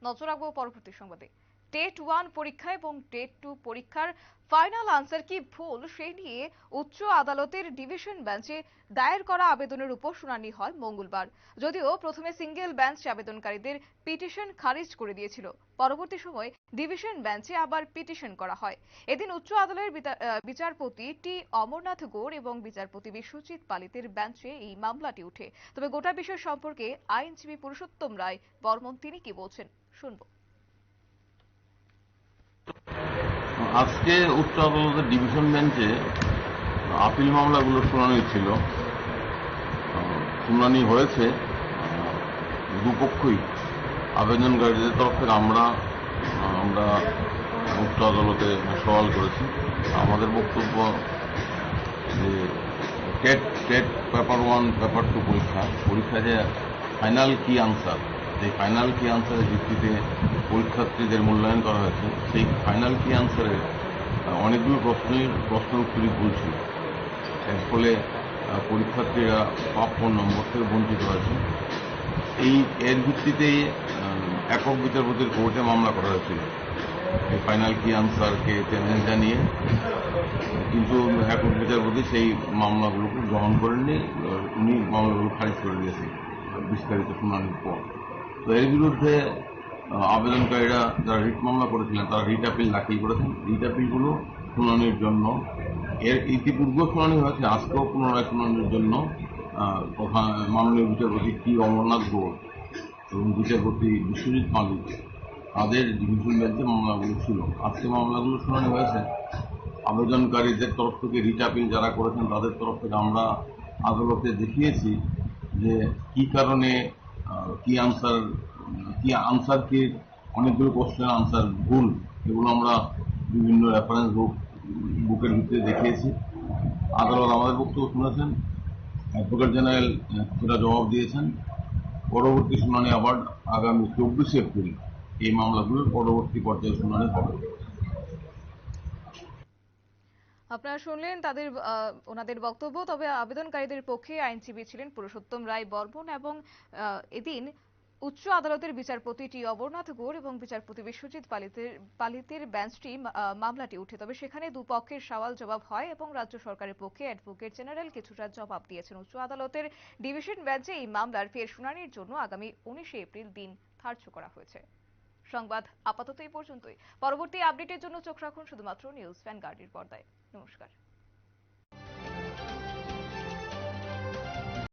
নজর রাখবো পরবর্তী সংবাদে। টেট 1 পরীক্ষা এবং টেট 2 পরীক্ষার ফাইনাল আনসার কি ভুল সেই নিয়ে উচ্চ আদালতের ডিভিশন বেঞ্চে দায়ের করা আবেদনের উপর শুনানি হয় মঙ্গলবার। যদিও প্রথমে সিঙ্গেল বেঞ্চ আবেদনকারীদের পিটিশন খারিজ করে দিয়েছিল, পরবর্তী সময়ে ডিভিশন বেঞ্চে আবার পিটিশন করা হয়। এদিন উচ্চ আদালতের বিচারপতি টি অমরনাথ গৌড় এবং বিচারপতি বিশ্বজিৎ পালিতের বেঞ্চে এই মামলাটি উঠে। তবে গোটা বিষয় সম্পর্কে আইনজীবী পুরুষোত্তম রায় বর্মন তিনি কি বলছেন শুনবো। আজকে উচ্চ আদালতের ডিভিশন বেঞ্চে আপিল মামলাগুলো শুনানি ছিল। শুনানি হয়েছে দুপক্ষই। আবেদনকারীদের তরফ থেকে আমরা উচ্চ আদালতে সওয়াল করেছি। আমাদের বক্তব্য যে টেট পেপার 1 পেপার 2 পরীক্ষা যে ফাইনাল কি আনসার, সেই ফাইনাল কি আনসারের ভিত্তিতে পরীক্ষার্থীদের মূল্যায়ন করা হয়েছে। সেই ফাইনাল কি আনসারের অনেকগুলো প্রশ্নের উত্তরই ভুল ছিল। এর ফলে পরীক্ষার্থীরা প্রাপ্য নম্বর থেকে বঞ্চিত হয়েছে। এর ভিত্তিতেই একক বিচারপতির কোর্টে মামলা করা হয়েছিল এই ফাইনাল কি আনসারকে চ্যালেঞ্জ জানিয়ে, কিন্তু একক বিচারপতি সেই মামলাগুলোকে গ্রহণ করেননি। উনি মামলাগুলো খারিজ করে দিয়েছেন বিস্তারিত শুনানির পর। তো এর বিরুদ্ধে আবেদনকারীরা যারা রিট মামলা করেছিলেন তারা রিট আপিল দাখিল করেছেন। রিট আপিলগুলো শুনানির জন্য এর ইতিপূর্বেও শুনানি হয়েছে, আজকেও পুনরায় শুনানির জন্য মাননীয় বিচারপতি টি অমরনাথ গৌড় এবং বিচারপতি বিশ্বজিৎ পালিত তাদের ডিভিশন বেঞ্চে মামলাগুলো ছিল। আজকে মামলাগুলো শুনানি হয়েছে। আবেদনকারীদের তরফ থেকে রিট আপিল যারা করেছেন তাদের তরফ থেকে আমরা আদালতে দেখিয়েছি যে কি কারণে কি আনসারকে অনেকগুলো কোশ্চেন আনসার ভুল, এগুলো আমরা বিভিন্ন রেফারেন্স বুকের ভিত্তিতে দেখিয়েছি। আদালত আমাদের বক্তব্য শুনেছেন, অ্যাডভোকেট জেনারেল সেটা জবাব দিয়েছেন। পরবর্তী শুনানি আবার আগামী 24 এপ্রিল এই মামলাগুলোর পরবর্তী পর্যায়ে শুনানি হবে। আপনারা শুনলেন ওনাদের বক্তব্য। তবে আবেদনকারীদের পক্ষে আইনজীবী ছিলেন পুরুষোত্তম রায় বর্মন এবং এদিন উচ্চ আদালতের বিচারপতি টি অমরনাথ গৌড় এবং বিচারপতি বিশ্বজিৎ পালিতের বেঞ্চটি মামলাটি উঠে। তবে সেখানে দুপক্ষের সওয়াল জবাব হয় এবং রাজ্য সরকারের পক্ষে অ্যাডভোকেট জেনারেল কিছুটা জবাব দিয়েছেন। উচ্চ আদালতের ডিভিশন বেঞ্চে এই মামলার ফের শুনানির জন্য আগামী 19 এপ্রিল দিন ধার্য করা হয়েছে। সংবাদ আপাতত এই পর্যন্তই। পরবর্তী আপডেটের জন্য চোখ রাখুন শুধুমাত্র নিউজ ভ্যানগার্ডের পর্দায়। নমস্কার।